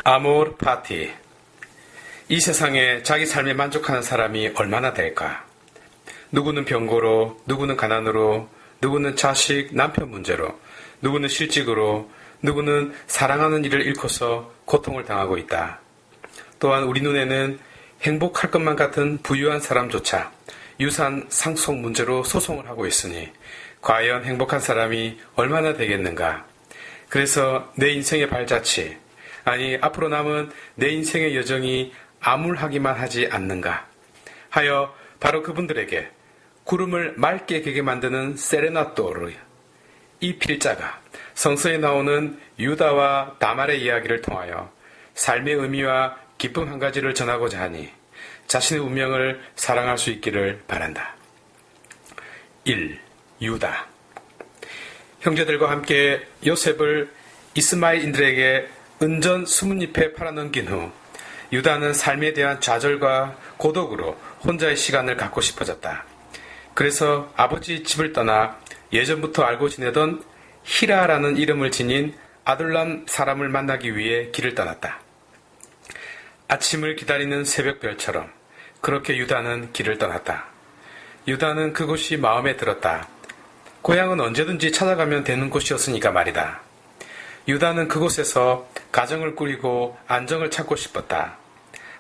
아모르 파티. 이 세상에 자기 삶에 만족하는 사람이 얼마나 될까? 누구는 병고로, 누구는 가난으로, 누구는 자식, 남편 문제로, 누구는 실직으로, 누구는 사랑하는 이를 잃고서 고통을 당하고 있다. 또한 우리 눈에는 행복할 것만 같은 부유한 사람조차 유산 상속 문제로 소송을 하고 있으니 과연 행복한 사람이 얼마나 되겠는가? 그래서 내 인생의 발자취, 아니 앞으로 남은 내 인생의 여정이 암울하기만 하지 않는가 하여 바로 그분들에게 구름을 맑게 개게 만드는 세레나토르, 이 필자가 성서에 나오는 유다와 다말의 이야기를 통하여 삶의 의미와 기쁨 한 가지를 전하고자 하니 자신의 운명을 사랑할 수 있기를 바란다. 1. 유다. 형제들과 함께 요셉을 이스마엘인들에게 은전 20잎에 팔아넘긴 후 유다는 삶에 대한 좌절과 고독으로 혼자의 시간을 갖고 싶어졌다. 그래서 아버지 집을 떠나 예전부터 알고 지내던 히라라는 이름을 지닌 아둘람 사람을 만나기 위해 길을 떠났다. 아침을 기다리는 새벽별처럼 그렇게 유다는 길을 떠났다. 유다는 그곳이 마음에 들었다. 고향은 언제든지 찾아가면 되는 곳이었으니까 말이다. 유다는 그곳에서 가정을 꾸리고 안정을 찾고 싶었다.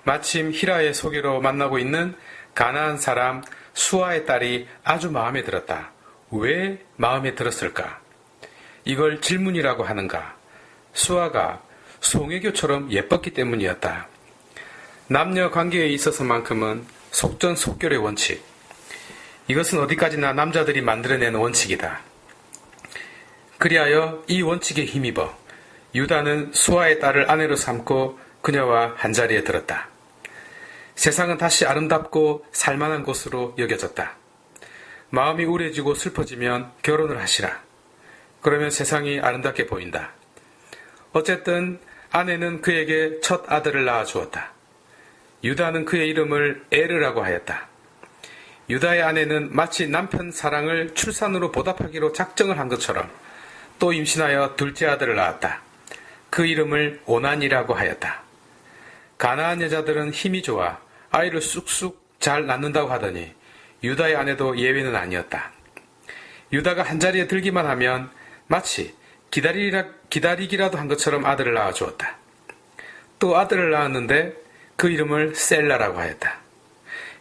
마침 히라의 소개로 만나고 있는 가나안 사람 수아의 딸이 아주 마음에 들었다. 왜 마음에 들었을까? 이걸 질문이라고 하는가? 수아가 송혜교처럼 예뻤기 때문이었다. 남녀 관계에 있어서만큼은 속전속결의 원칙. 이것은 어디까지나 남자들이 만들어내는 원칙이다. 그리하여 이 원칙에 힘입어 유다는 수아의 딸을 아내로 삼고 그녀와 한자리에 들었다. 세상은 다시 아름답고 살만한 곳으로 여겨졌다. 마음이 우울해지고 슬퍼지면 결혼을 하시라. 그러면 세상이 아름답게 보인다. 어쨌든 아내는 그에게 첫 아들을 낳아주었다. 유다는 그의 이름을 에르라고 하였다. 유다의 아내는 마치 남편 사랑을 출산으로 보답하기로 작정을 한 것처럼 또 임신하여 둘째 아들을 낳았다. 그 이름을 오난이라고 하였다. 가나안 여자들은 힘이 좋아 아이를 쑥쑥 잘 낳는다고 하더니 유다의 아내도 예외는 아니었다. 유다가 한자리에 들기만 하면 마치 기다리기라도 한 것처럼 아들을 낳아주었다. 또 아들을 낳았는데 그 이름을 셀라라고 하였다.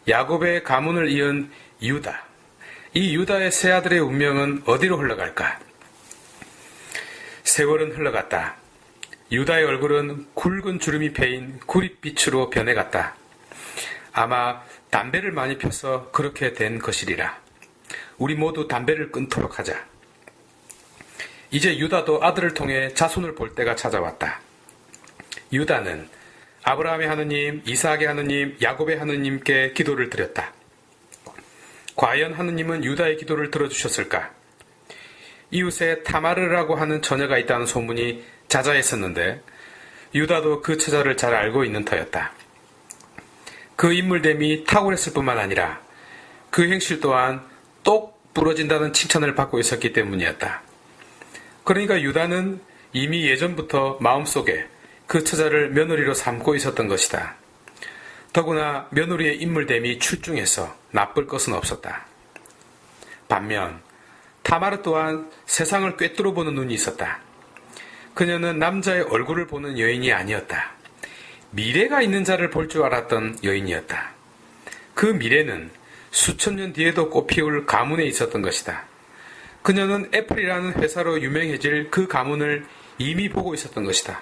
야곱의 가문을 이은 유다. 이 유다의 세 아들의 운명은 어디로 흘러갈까? 세월은 흘러갔다. 유다의 얼굴은 굵은 주름이 패인 구릿빛으로 변해갔다. 아마 담배를 많이 펴서 그렇게 된 것이리라. 우리 모두 담배를 끊도록 하자. 이제 유다도 아들을 통해 자손을 볼 때가 찾아왔다. 유다는 아브라함의 하느님, 이삭의 하느님, 야곱의 하느님께 기도를 드렸다. 과연 하느님은 유다의 기도를 들어주셨을까? 이웃에 타마르라고 하는 처녀가 있다는 소문이 자자했었는데 유다도 그 처자를 잘 알고 있는 터였다. 그 인물됨이 탁월했을 뿐만 아니라 그 행실 또한 똑 부러진다는 칭찬을 받고 있었기 때문이었다. 그러니까 유다는 이미 예전부터 마음속에 그 처자를 며느리로 삼고 있었던 것이다. 더구나 며느리의 인물됨이 출중해서 나쁠 것은 없었다. 반면 타마르 또한 세상을 꿰뚫어 보는 눈이 있었다. 그녀는 남자의 얼굴을 보는 여인이 아니었다. 미래가 있는 자를 볼 줄 알았던 여인이었다. 그 미래는 수천 년 뒤에도 꽃피울 가문에 있었던 것이다. 그녀는 애플이라는 회사로 유명해질 그 가문을 이미 보고 있었던 것이다.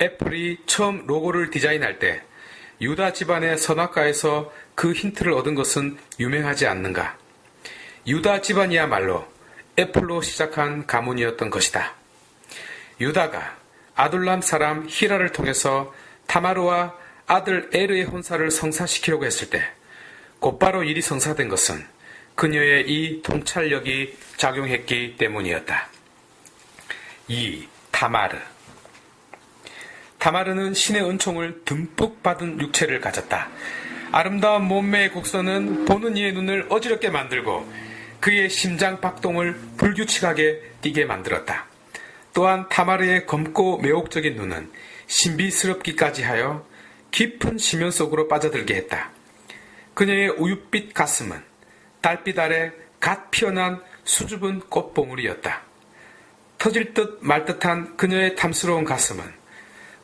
애플이 처음 로고를 디자인할 때 유다 집안의 선악과에서 그 힌트를 얻은 것은 유명하지 않는가? 유다 집안이야말로 애플로 시작한 가문이었던 것이다. 유다가 아둘람 사람 히라를 통해서 타마르와 아들 에르의 혼사를 성사시키려고 했을 때 곧바로 일이 성사된 것은 그녀의 이 통찰력이 작용했기 때문이었다. 2. 타마르. 타마르는 신의 은총을 듬뿍 받은 육체를 가졌다. 아름다운 몸매의 곡선은 보는 이의 눈을 어지럽게 만들고 그의 심장 박동을 불규칙하게 뛰게 만들었다. 또한 타마르의 검고 매혹적인 눈은 신비스럽기까지 하여 깊은 심연 속으로 빠져들게 했다. 그녀의 우윳빛 가슴은 달빛 아래 갓 피어난 수줍은 꽃봉우리였다. 터질 듯 말 듯한 그녀의 탐스러운 가슴은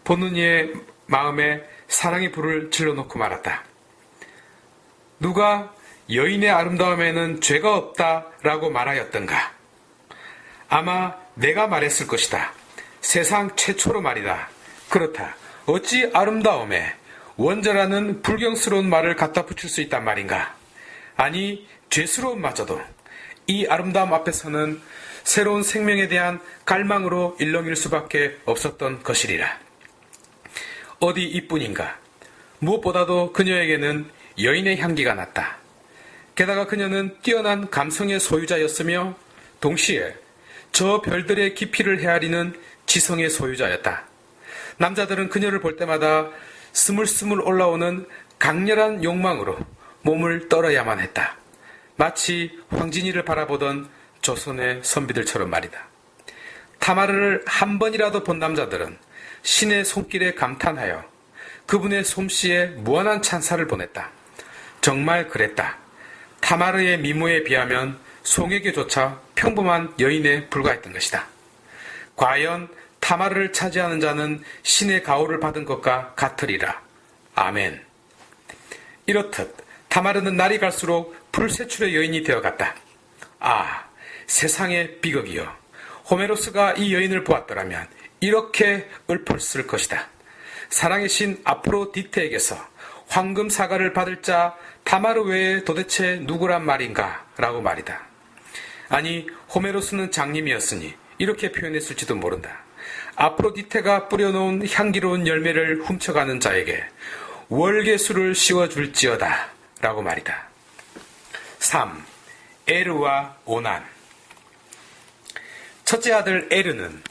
보는 이의 마음에 사랑의 불을 질러놓고 말았다. 누가 여인의 아름다움에는 죄가 없다라고 말하였던가? 아마 내가 말했을 것이다. 세상 최초로 말이다. 그렇다. 어찌 아름다움에 원자라는 불경스러운 말을 갖다 붙일 수 있단 말인가? 아니, 죄스러움마저도 이 아름다움 앞에서는 새로운 생명에 대한 갈망으로 일렁일 수밖에 없었던 것이리라. 어디 이뿐인가? 무엇보다도 그녀에게는 여인의 향기가 났다. 게다가 그녀는 뛰어난 감성의 소유자였으며 동시에 저 별들의 깊이를 헤아리는 지성의 소유자였다. 남자들은 그녀를 볼 때마다 스물스물 올라오는 강렬한 욕망으로 몸을 떨어야만 했다. 마치 황진이를 바라보던 조선의 선비들처럼 말이다. 타마르를 한 번이라도 본 남자들은 신의 손길에 감탄하여 그분의 솜씨에 무한한 찬사를 보냈다. 정말 그랬다. 타마르의 미모에 비하면 송에게조차 평범한 여인에 불과했던 것이다. 과연 타마르를 차지하는 자는 신의 가호를 받은 것과 같으리라. 아멘. 이렇듯 타마르는 날이 갈수록 불세출의 여인이 되어갔다. 아, 세상의 비극이여. 호메로스가 이 여인을 보았더라면 이렇게 읊었을 것이다. 사랑의 신 아프로디테에게서 황금 사과를 받을 자 타마르 외에 도대체 누구란 말인가? 라고 말이다. 아니, 호메로스는 장님이었으니 이렇게 표현했을지도 모른다. 아프로디테가 뿌려놓은 향기로운 열매를 훔쳐가는 자에게 월계수를 씌워줄지어다 라고 말이다. 3. 에르와 오난. 첫째 아들 에르는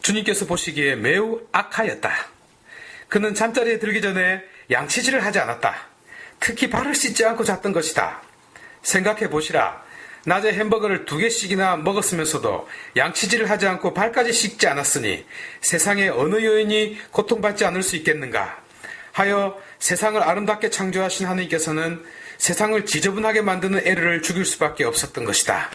주님께서 보시기에 매우 악하였다. 그는 잠자리에 들기 전에 양치질을 하지 않았다. 특히 발을 씻지 않고 잤던 것이다. 생각해 보시라. 낮에 햄버거를 2개씩이나 먹었으면서도 양치질을 하지 않고 발까지 씻지 않았으니 세상에 어느 여인이 고통받지 않을 수 있겠는가 하여 세상을 아름답게 창조하신 하느님께서는 세상을 지저분하게 만드는 에르를 죽일 수밖에 없었던 것이다.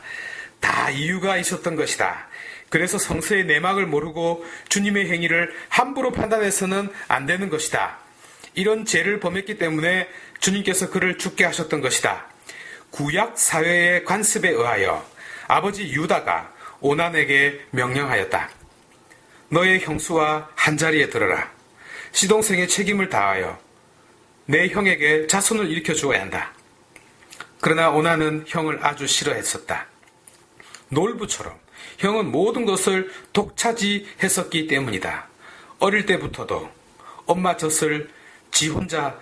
다 이유가 있었던 것이다. 그래서 성서의 내막을 모르고 주님의 행위를 함부로 판단해서는 안 되는 것이다. 이런 죄를 범했기 때문에 주님께서 그를 죽게 하셨던 것이다. 구약 사회의 관습에 의하여 아버지 유다가 오난에게 명령하였다. 너의 형수와 한자리에 들어라. 시동생의 책임을 다하여 내 형에게 자손을 일으켜 주어야 한다. 그러나 오난은 형을 아주 싫어했었다. 놀부처럼 형은 모든 것을 독차지했었기 때문이다. 어릴 때부터도 엄마 젖을 지 혼자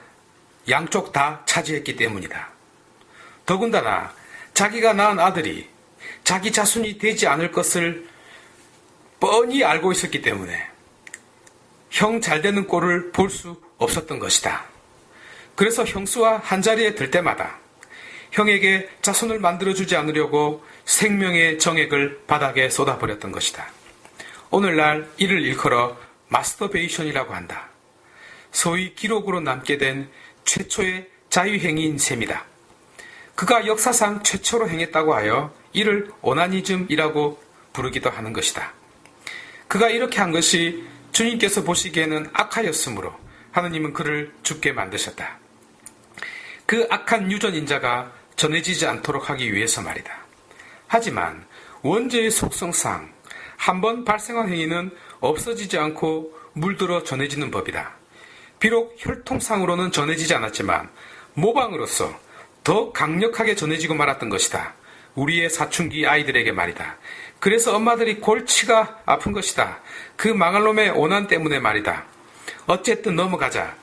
양쪽 다 차지했기 때문이다. 더군다나 자기가 낳은 아들이 자기 자손이 되지 않을 것을 뻔히 알고 있었기 때문에 형 잘되는 꼴을 볼 수 없었던 것이다. 그래서 형수와 한자리에 들 때마다 형에게 자손을 만들어주지 않으려고 생명의 정액을 바닥에 쏟아버렸던 것이다. 오늘날 이를 일컬어 마스터베이션이라고 한다. 소위 기록으로 남게 된 최초의 자유행위인 셈이다. 그가 역사상 최초로 행했다고 하여 이를 오나니즘이라고 부르기도 하는 것이다. 그가 이렇게 한 것이 주님께서 보시기에는 악하였으므로 하느님은 그를 죽게 만드셨다. 그 악한 유전인자가 전해지지 않도록 하기 위해서 말이다. 하지만 원죄의 속성상 한번 발생한 행위는 없어지지 않고 물들어 전해지는 법이다. 비록 혈통상으로는 전해지지 않았지만 모방으로서 더 강력하게 전해지고 말았던 것이다. 우리의 사춘기 아이들에게 말이다. 그래서 엄마들이 골치가 아픈 것이다. 그 망할 놈의 오난 때문에 말이다. 어쨌든 넘어가자.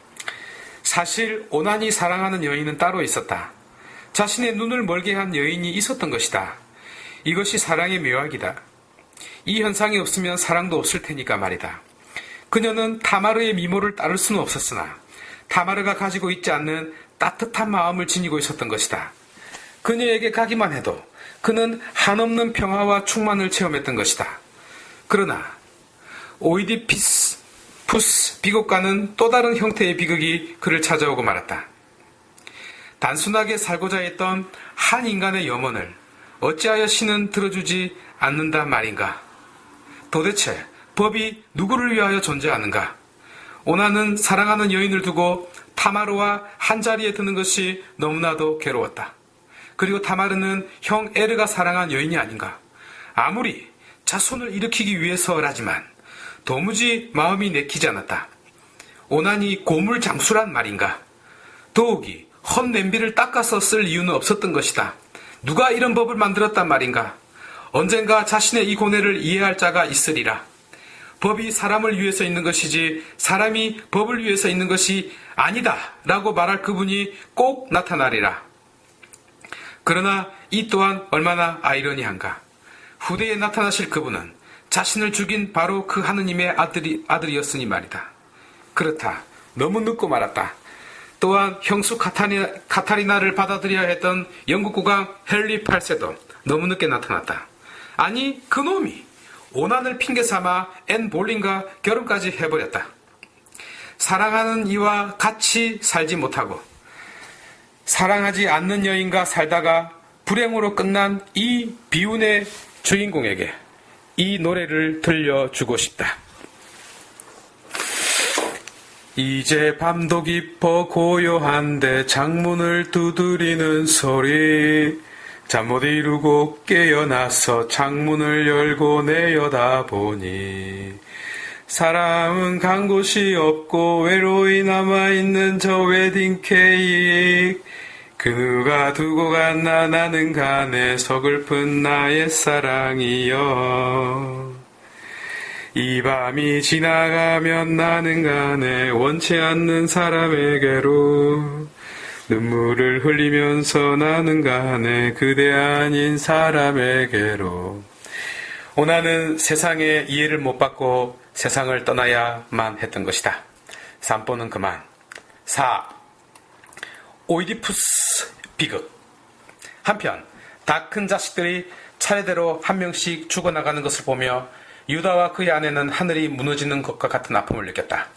사실 오난이 사랑하는 여인은 따로 있었다. 자신의 눈을 멀게 한 여인이 있었던 것이다. 이것이 사랑의 묘학이다. 이 현상이 없으면 사랑도 없을 테니까 말이다. 그녀는 타마르의 미모를 따를 수는 없었으나 타마르가 가지고 있지 않는 따뜻한 마음을 지니고 있었던 것이다. 그녀에게 가기만 해도 그는 한없는 평화와 충만을 체험했던 것이다. 그러나 오이디푸스 비극과는 또 다른 형태의 비극이 그를 찾아오고 말았다. 단순하게 살고자 했던 한 인간의 염원을 어찌하여 신은 들어주지 않는단 말인가? 도대체 법이 누구를 위하여 존재하는가? 오나는 사랑하는 여인을 두고 타마르와 한자리에 드는 것이 너무나도 괴로웠다. 그리고 타마르는 형 에르가 사랑한 여인이 아닌가? 아무리 자손을 일으키기 위해서라지만 도무지 마음이 내키지 않았다. 오난이 고물장수란 말인가? 더욱이 헌 냄비를 닦아서 쓸 이유는 없었던 것이다. 누가 이런 법을 만들었단 말인가? 언젠가 자신의 이 고뇌를 이해할 자가 있으리라. 법이 사람을 위해서 있는 것이지 사람이 법을 위해서 있는 것이 아니다 라고 말할 그분이 꼭 나타나리라. 그러나 이 또한 얼마나 아이러니한가. 후대에 나타나실 그분은 자신을 죽인 바로 그 하느님의 아들이었으니 말이다. 그렇다. 너무 늦고 말았다. 또한 형수 카타리나를 받아들여야 했던 영국 국왕 헨리 8세도 너무 늦게 나타났다. 아니 그놈이 오난을 핑계삼아 앤 볼린과 결혼까지 해버렸다. 사랑하는 이와 같이 살지 못하고 사랑하지 않는 여인과 살다가 불행으로 끝난 이 비운의 주인공에게 이 노래를 들려주고 싶다. 이제 밤도 깊어 고요한데 창문을 두드리는 소리 잠 못 이루고 깨어나서 창문을 열고 내려다보니 사람은 간 곳이 없고 외로이 남아있는 저 웨딩 케이크 그 누가 두고 갔나 나는 가네 서글픈 나의 사랑이여 이 밤이 지나가면 나는 가네 원치 않는 사람에게로 눈물을 흘리면서 나는 가네 그대 아닌 사람에게로 오나는 세상의 이해를 못 받고 세상을 떠나야만 했던 것이다. 산보는 그만. 4. 오이디푸스 비극. 한편 다 큰 자식들이 차례대로 한 명씩 죽어나가는 것을 보며 유다와 그의 아내는 하늘이 무너지는 것과 같은 아픔을 느꼈다.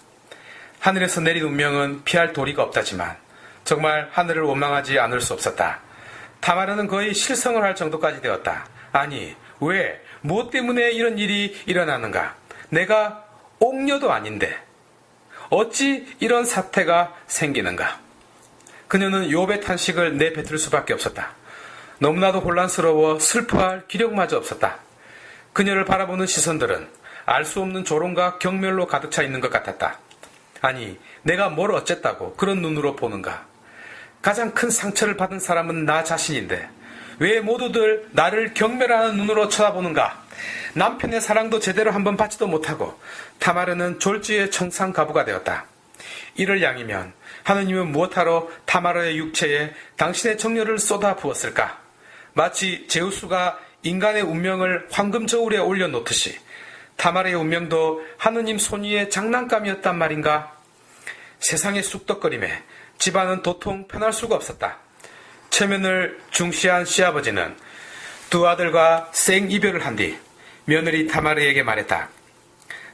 하늘에서 내린 운명은 피할 도리가 없다지만 정말 하늘을 원망하지 않을 수 없었다. 타마르는 거의 실성을 할 정도까지 되었다. 아니 왜 무엇 때문에 이런 일이 일어나는가? 내가 옥녀도 아닌데 어찌 이런 사태가 생기는가? 그녀는 욥의 탄식을 내뱉을 수밖에 없었다. 너무나도 혼란스러워 슬퍼할 기력마저 없었다. 그녀를 바라보는 시선들은 알 수 없는 조롱과 경멸로 가득 차 있는 것 같았다. 아니 내가 뭘 어쨌다고 그런 눈으로 보는가? 가장 큰 상처를 받은 사람은 나 자신인데 왜 모두들 나를 경멸하는 눈으로 쳐다보는가? 남편의 사랑도 제대로 한번 받지도 못하고 타마르는 졸지의 청산가부가 되었다. 이럴 양이면 하느님은 무엇하러 타마르의 육체에 당신의 정열을 쏟아 부었을까? 마치 제우스가 인간의 운명을 황금 저울에 올려놓듯이 타마르의 운명도 하느님 손 위의 장난감이었단 말인가? 세상의 쑥덕거림에 집안은 도통 편할 수가 없었다. 체면을 중시한 시아버지는 두 아들과 생이별을 한 뒤 며느리 타마르에게 말했다.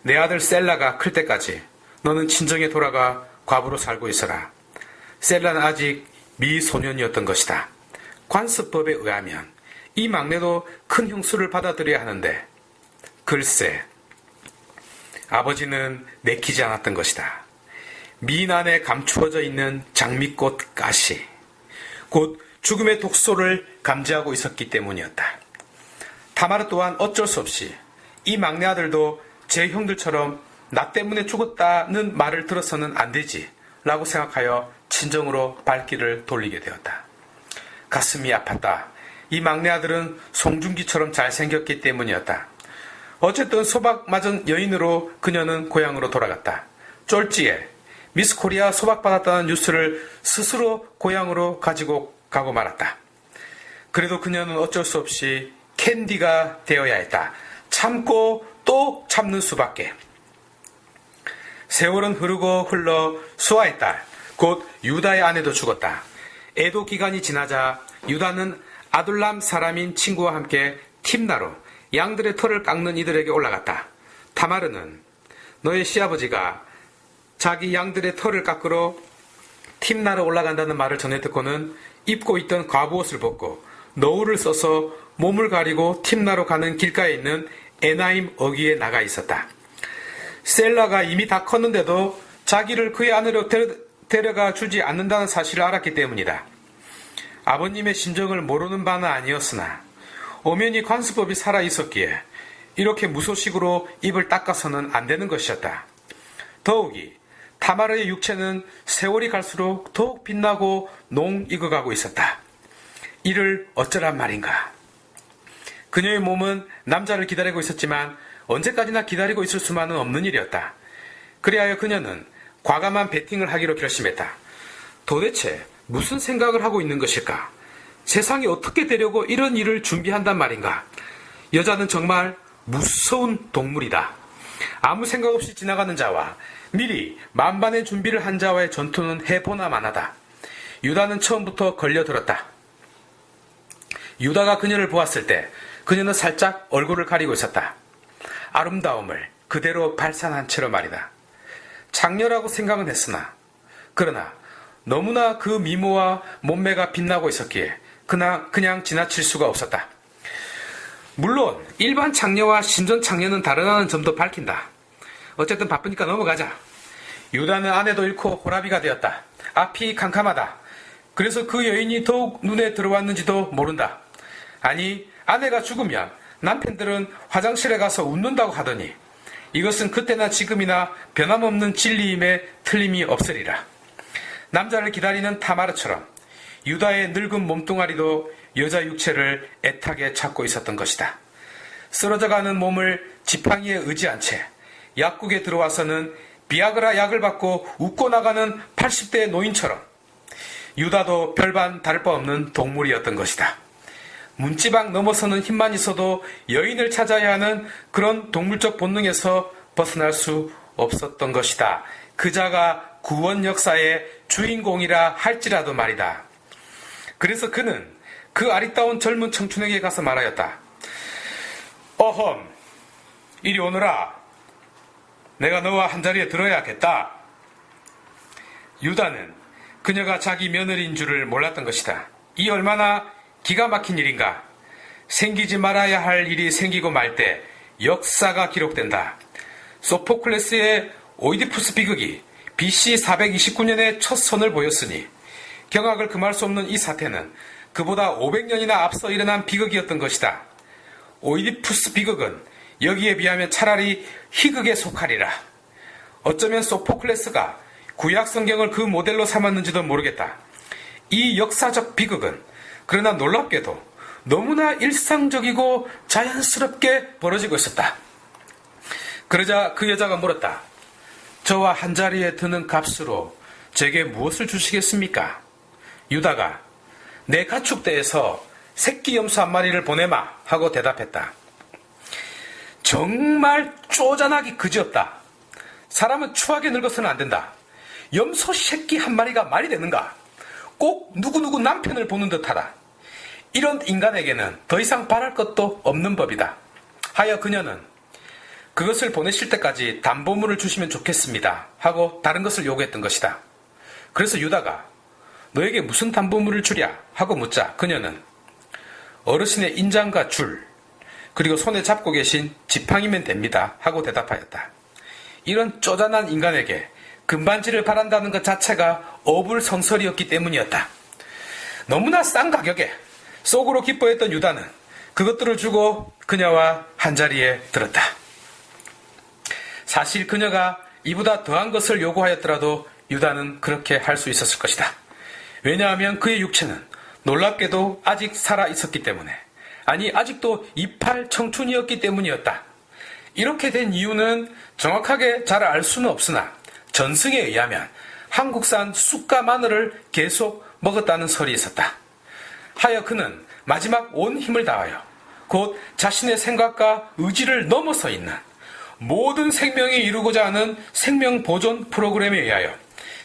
내 아들 셀라가 클 때까지 너는 친정에 돌아가 과부로 살고 있어라. 셀라는 아직 미소년이었던 것이다. 관습법에 의하면 이 막내도 큰 형수를 받아들여야 하는데 글쎄 아버지는 내키지 않았던 것이다. 민 안에 감추어져 있는 장미꽃 가시 곧 죽음의 독소를 감지하고 있었기 때문이었다. 타마르 또한 어쩔 수 없이 이 막내 아들도 제 형들처럼 나 때문에 죽었다는 말을 들어서는 안 되지 라고 생각하여 친정으로 발길을 돌리게 되었다. 가슴이 아팠다. 이 막내 아들은 송중기처럼 잘생겼기 때문이었다. 어쨌든 소박 맞은 여인으로 그녀는 고향으로 돌아갔다. 쫄지에 미스 코리아 소박받았다는 뉴스를 스스로 고향으로 가지고 가고 말았다. 그래도 그녀는 어쩔 수 없이 캔디가 되어야 했다. 참고 또 참는 수밖에. 세월은 흐르고 흘러 수아의 딸, 곧 유다의 아내도 죽었다. 애도 기간이 지나자 유다는 아둘람 사람인 친구와 함께 팀나로 양들의 털을 깎는 이들에게 올라갔다. 타마르는 너의 시아버지가 자기 양들의 털을 깎으러 팀나러 올라간다는 말을 전해 듣고는 입고 있던 과부옷을 벗고 너울을 써서 몸을 가리고 팀나러 가는 길가에 있는 에나임 어귀에 나가 있었다. 셀라가 이미 다 컸는데도 자기를 그의 아내로 데려가 주지 않는다는 사실을 알았기 때문이다. 아버님의 심정을 모르는 바는 아니었으나 엄연히 관습법이 살아있었기에 이렇게 무소식으로 입을 닦아서는 안 되는 것이었다. 더욱이 타마르의 육체는 세월이 갈수록 더욱 빛나고 농 익어가고 있었다. 이를 어쩌란 말인가. 그녀의 몸은 남자를 기다리고 있었지만 언제까지나 기다리고 있을 수만은 없는 일이었다. 그리하여 그녀는 과감한 배팅을 하기로 결심했다. 도대체 무슨 생각을 하고 있는 것일까? 세상에 어떻게 되려고 이런 일을 준비한단 말인가? 여자는 정말 무서운 동물이다. 아무 생각 없이 지나가는 자와 미리 만반의 준비를 한 자와의 전투는 해보나 마나다. 유다는 처음부터 걸려들었다. 유다가 그녀를 보았을 때 그녀는 살짝 얼굴을 가리고 있었다. 아름다움을 그대로 발산한 채로 말이다. 장녀라고 생각은 했으나 그러나 너무나 그 미모와 몸매가 빛나고 있었기에 그냥 지나칠 수가 없었다. 물론 일반 장녀와 신전 장녀는 다르다는 점도 밝힌다. 어쨌든 바쁘니까 넘어가자. 유다는 아내도 잃고 호라비가 되었다. 앞이 캄캄하다. 그래서 그 여인이 더욱 눈에 들어왔는지도 모른다. 아니, 아내가 죽으면 남편들은 화장실에 가서 웃는다고 하더니 이것은 그때나 지금이나 변함없는 진리임에 틀림이 없으리라. 남자를 기다리는 타마르처럼 유다의 늙은 몸뚱아리도 여자 육체를 애타게 찾고 있었던 것이다. 쓰러져가는 몸을 지팡이에 의지한 채 약국에 들어와서는 비아그라 약을 받고 웃고 나가는 80대 노인처럼 유다도 별반 다를 바 없는 동물이었던 것이다. 문지방 넘어서는 힘만 있어도 여인을 찾아야 하는 그런 동물적 본능에서 벗어날 수 없었던 것이다. 그자가 구원 역사의 주인공이라 할지라도 말이다. 그래서 그는 그 아리따운 젊은 청춘에게 가서 말하였다. 어험, 이리 오너라. 내가 너와 한자리에 들어야겠다. 유다는 그녀가 자기 며느리인 줄을 몰랐던 것이다. 이 얼마나 기가 막힌 일인가. 생기지 말아야 할 일이 생기고 말 때 역사가 기록된다. 소포클레스의 오이디푸스 비극이 BC 429년에 첫 선을 보였으니 경악을 금할 수 없는 이 사태는 그보다 500년이나 앞서 일어난 비극이었던 것이다. 오이디푸스 비극은 여기에 비하면 차라리 희극에 속하리라. 어쩌면 소포클레스가 구약 성경을 그 모델로 삼았는지도 모르겠다. 이 역사적 비극은 그러나 놀랍게도 너무나 일상적이고 자연스럽게 벌어지고 있었다. 그러자 그 여자가 물었다. 저와 한자리에 드는 값으로 제게 무엇을 주시겠습니까? 유다가 내 가축대에서 새끼 염소 한 마리를 보내마 하고 대답했다. 정말 쪼잔하기 그지없다. 사람은 추하게 늙어서는 안 된다. 염소 새끼 한 마리가 말이 되는가? 꼭 누구누구 남편을 보는 듯하다. 이런 인간에게는 더 이상 바랄 것도 없는 법이다. 하여 그녀는 그것을 보내실 때까지 담보물을 주시면 좋겠습니다 하고 다른 것을 요구했던 것이다. 그래서 유다가 너에게 무슨 담보물을 주랴 하고 묻자 그녀는 어르신의 인장과 줄 그리고 손에 잡고 계신 지팡이면 됩니다 하고 대답하였다. 이런 쪼잔한 인간에게 금반지를 바란다는 것 자체가 어불성설이었기 때문이었다. 너무나 싼 가격에 속으로 기뻐했던 유다는 그것들을 주고 그녀와 한자리에 들었다. 사실 그녀가 이보다 더한 것을 요구하였더라도 유다는 그렇게 할 수 있었을 것이다. 왜냐하면 그의 육체는 놀랍게도 아직 살아있었기 때문에, 아니 아직도 이팔 청춘이었기 때문이었다. 이렇게 된 이유는 정확하게 잘 알 수는 없으나 전승에 의하면 한국산 쑥과 마늘을 계속 먹었다는 설이 있었다. 하여 그는 마지막 온 힘을 다하여 곧 자신의 생각과 의지를 넘어서 있는 모든 생명이 이루고자 하는 생명 보존 프로그램에 의하여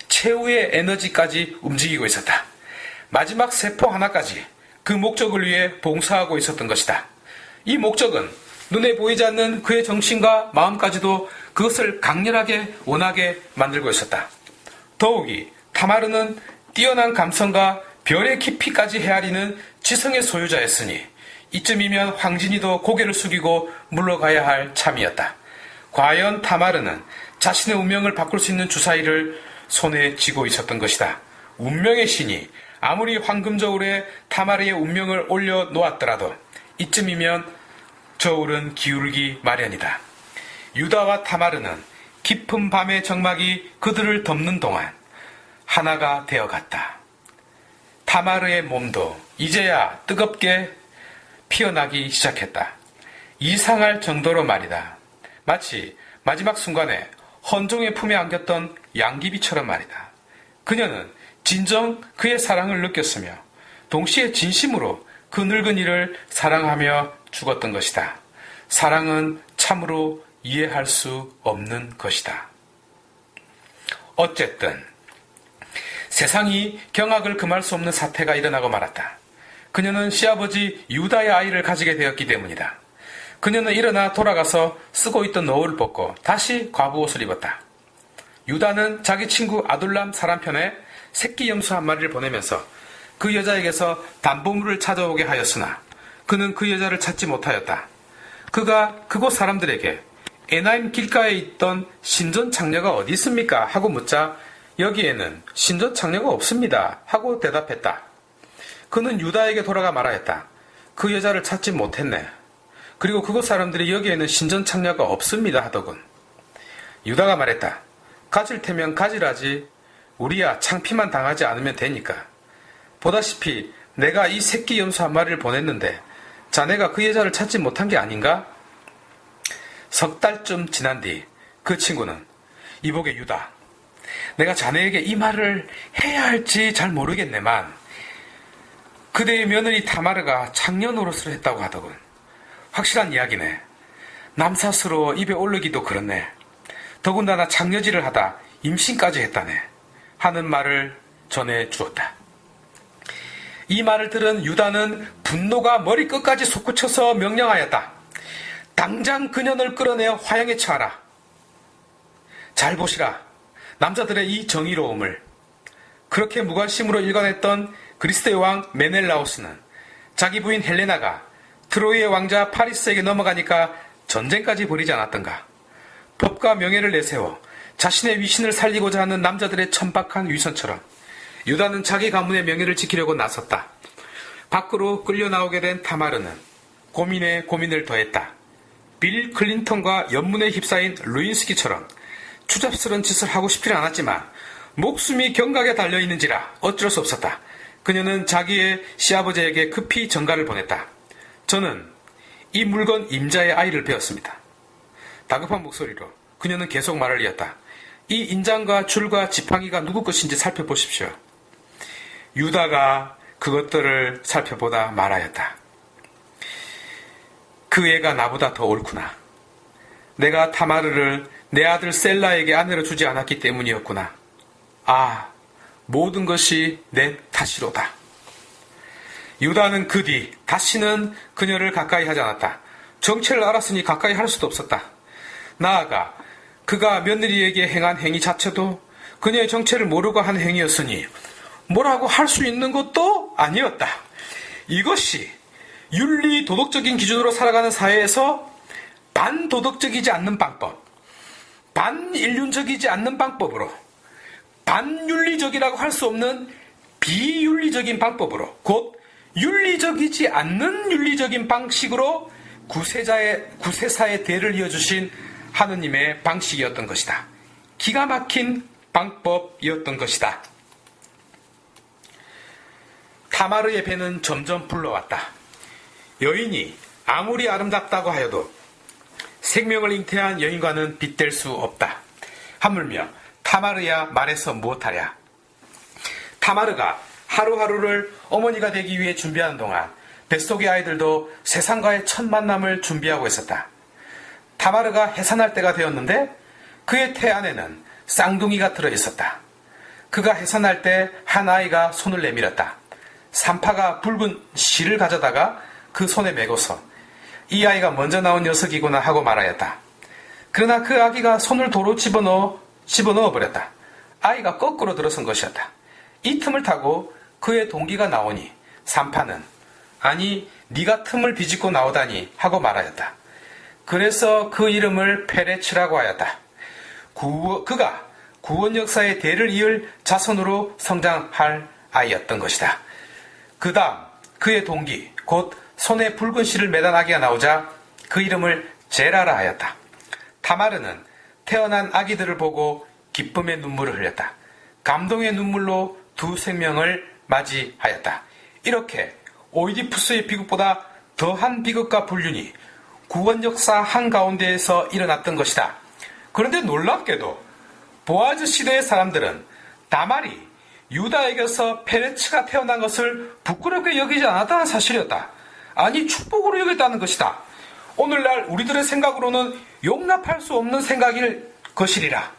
최후의 에너지까지 움직이고 있었다. 마지막 세포 하나까지 그 목적을 위해 봉사하고 있었던 것이다. 이 목적은 눈에 보이지 않는 그의 정신과 마음까지도 그것을 강렬하게 원하게 만들고 있었다. 더욱이 타마르는 뛰어난 감성과 별의 깊이까지 헤아리는 지성의 소유자였으니 이쯤이면 황진이도 고개를 숙이고 물러가야 할 참이었다. 과연 타마르는 자신의 운명을 바꿀 수 있는 주사위를 손에 쥐고 있었던 것이다. 운명의 신이 아무리 황금저울에 타마르의 운명을 올려놓았더라도 이쯤이면 저울은 기울기 마련이다. 유다와 타마르는 깊은 밤의 정막이 그들을 덮는 동안 하나가 되어갔다. 타마르의 몸도 이제야 뜨겁게 피어나기 시작했다. 이상할 정도로 말이다. 마치 마지막 순간에 헌종의 품에 안겼던 양귀비처럼 말이다. 그녀는 진정 그의 사랑을 느꼈으며 동시에 진심으로 그 늙은이를 사랑하며 죽었던 것이다. 사랑은 참으로 이해할 수 없는 것이다. 어쨌든 세상이 경악을 금할 수 없는 사태가 일어나고 말았다. 그녀는 시아버지 유다의 아이를 가지게 되었기 때문이다. 그녀는 일어나 돌아가서 쓰고 있던 노을을 벗고 다시 과부 옷을 입었다. 유다는 자기 친구 아둘람 사람편에 새끼 염소 한 마리를 보내면서 그 여자에게서 담보물을 찾아오게 하였으나 그는 그 여자를 찾지 못하였다. 그가 그곳 사람들에게 에나임 길가에 있던 신전 장녀가 어디 있습니까? 하고 묻자 여기에는 신전 장녀가 없습니다. 하고 대답했다. 그는 유다에게 돌아가 말하였다. 그 여자를 찾지 못했네. 그리고 그곳 사람들이 여기에는 신전 장녀가 없습니다 하더군. 유다가 말했다. 가질 테면 가지라지. 우리야 창피만 당하지 않으면 되니까. 보다시피 내가 이 새끼 염소 한 마리를 보냈는데 자네가 그 여자를 찾지 못한 게 아닌가? 석 달쯤 지난 뒤 그 친구는 이보게 유다. 내가 자네에게 이 말을 해야 할지 잘 모르겠네만 그대의 며느리 타마르가 창녀 노릇을 했다고 하더군. 확실한 이야기네. 남사스러워 입에 오르기도 그렇네. 더군다나 창녀질을 하다 임신까지 했다네. 하는 말을 전해 주었다. 이 말을 들은 유다는 분노가 머리끝까지 솟구쳐서 명령하였다. 당장 그녀를 끌어내어 화양에 처하라. 잘 보시라. 남자들의 이 정의로움을. 그렇게 무관심으로 일관했던 그리스의 왕 메넬라오스는 자기 부인 헬레나가 트로이의 왕자 파리스에게 넘어가니까 전쟁까지 벌이지 않았던가. 법과 명예를 내세워 자신의 위신을 살리고자 하는 남자들의 천박한 위선처럼 유다는 자기 가문의 명예를 지키려고 나섰다. 밖으로 끌려 나오게 된 타마르는 고민에 고민을 더했다. 빌 클린턴과 연문에 휩싸인 루인스키처럼 추잡스러운 짓을 하고 싶지는 않았지만 목숨이 경각에 달려있는지라 어쩔 수 없었다. 그녀는 자기의 시아버지에게 급히 전가를 보냈다. 저는 이 물건 임자의 아이를 배웠습니다. 다급한 목소리로 그녀는 계속 말을 이었다. 이 인장과 줄과 지팡이가 누구 것인지 살펴보십시오. 유다가 그것들을 살펴보다 말하였다. 그 애가 나보다 더 옳구나. 내가 타마르를 내 아들 셀라에게 아내로 주지 않았기 때문이었구나. 아, 모든 것이 내 탓이로다. 유다는 그 뒤 다시는 그녀를 가까이 하지 않았다. 정체를 알았으니 가까이 할 수도 없었다. 나아가 그가 며느리에게 행한 행위 자체도 그녀의 정체를 모르고 한 행위였으니 뭐라고 할 수 있는 것도 아니었다. 이것이 윤리 도덕적인 기준으로 살아가는 사회에서 반도덕적이지 않는 방법, 반인륜적이지 않는 방법으로, 반윤리적이라고 할 수 없는 비윤리적인 방법으로, 곧 윤리적이지 않는 윤리적인 방식으로 구세사의 대를 이어주신 하느님의 방식이었던 것이다. 기가 막힌 방법이었던 것이다. 타마르의 배는 점점 불러왔다. 여인이 아무리 아름답다고 하여도 생명을 잉태한 여인과는 빗댈 수 없다. 하물며 타마르야 말해서 무엇하랴. 타마르가 하루하루를 어머니가 되기 위해 준비하는 동안 뱃속의 아이들도 세상과의 첫 만남을 준비하고 있었다. 타마르가 해산할 때가 되었는데 그의 태 안에는 쌍둥이가 들어있었다. 그가 해산할 때 한 아이가 손을 내밀었다. 산파가 붉은 실을 가져다가 그 손에 메고서 이 아이가 먼저 나온 녀석이구나 하고 말하였다. 그러나 그 아기가 손을 도로 집어넣어 버렸다. 아이가 거꾸로 들어선 것이었다. 이 틈을 타고 그의 동기가 나오니 산파는 아니 네가 틈을 비집고 나오다니 하고 말하였다. 그래서 그 이름을 페레츠라고 하였다. 그가 구원 역사의 대를 이을 자손으로 성장할 아이였던 것이다. 그 다음 그의 동기 곧 손에 붉은 실을 매단 아기가 나오자 그 이름을 제라라 하였다. 타마르는 태어난 아기들을 보고 기쁨의 눈물을 흘렸다. 감동의 눈물로 두 생명을 맞이하였다. 이렇게 오이디푸스의 비극보다 더한 비극과 불륜이 구원 역사 한가운데에서 일어났던 것이다. 그런데 놀랍게도 보아즈 시대의 사람들은 다말이 유다에게서 페레츠가 태어난 것을 부끄럽게 여기지 않았다는 사실이었다. 아니 축복으로 여겼다는 것이다. 오늘날 우리들의 생각으로는 용납할 수 없는 생각일 것이리라.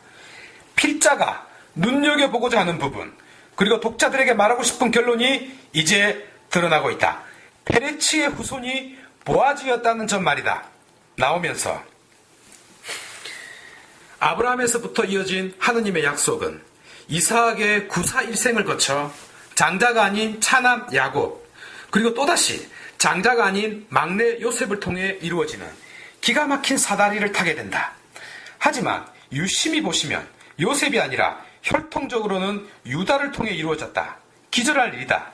필자가 눈여겨보고자 하는 부분 그리고 독자들에게 말하고 싶은 결론이 이제 드러나고 있다. 페레츠의 후손이 보아즈였다는 점 말이다. 나오면서 아브라함에서부터 이어진 하느님의 약속은 이삭의 구사 일생을 거쳐 장자가 아닌 차남 야곱 그리고 또다시 장자가 아닌 막내 요셉을 통해 이루어지는 기가 막힌 사다리를 타게 된다. 하지만 유심히 보시면 요셉이 아니라 혈통적으로는 유다를 통해 이루어졌다. 기절할 일이다.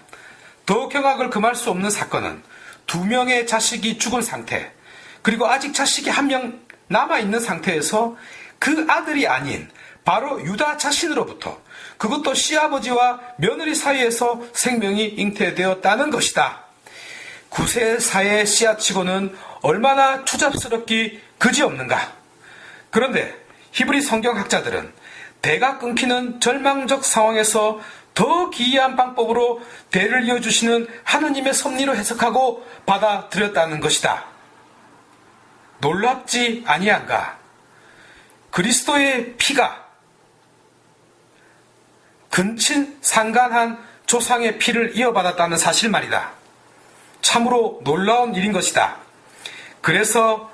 더 경악을 금할 수 없는 사건은 2명의 자식이 죽은 상태 그리고 아직 자식이 1명 남아있는 상태에서 그 아들이 아닌 바로 유다 자신으로부터 그것도 시아버지와 며느리 사이에서 생명이 잉태되었다는 것이다. 구세사의 씨앗치고는 얼마나 추잡스럽기 그지없는가. 그런데 히브리 성경학자들은 대가 끊기는 절망적 상황에서 더 기이한 방법으로 대를 이어주시는 하느님의 섭리로 해석하고 받아들였다는 것이다. 놀랍지 아니한가? 그리스도의 피가 근친 상간한 조상의 피를 이어받았다는 사실 말이다. 참으로 놀라운 일인 것이다. 그래서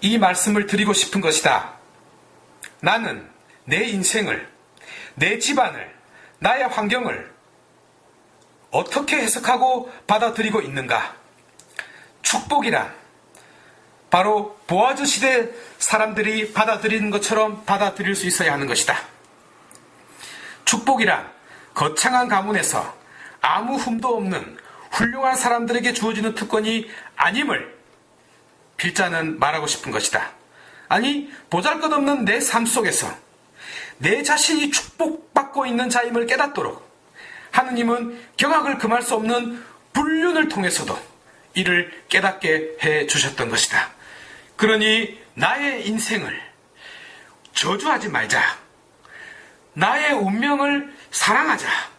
이 말씀을 드리고 싶은 것이다. 나는 내 인생을, 내 집안을, 나의 환경을 어떻게 해석하고 받아들이고 있는가? 축복이란 바로 보아즈 시대 사람들이 받아들이는 것처럼 받아들일 수 있어야 하는 것이다. 축복이란 거창한 가문에서 아무 흠도 없는 훌륭한 사람들에게 주어지는 특권이 아님을 필자는 말하고 싶은 것이다. 아니 보잘것없는 내 삶 속에서 내 자신이 축복받고 있는 자임을 깨닫도록 하느님은 경악을 금할 수 없는 불륜을 통해서도 이를 깨닫게 해주셨던 것이다. 그러니 나의 인생을 저주하지 말자. 나의 운명을 사랑하자.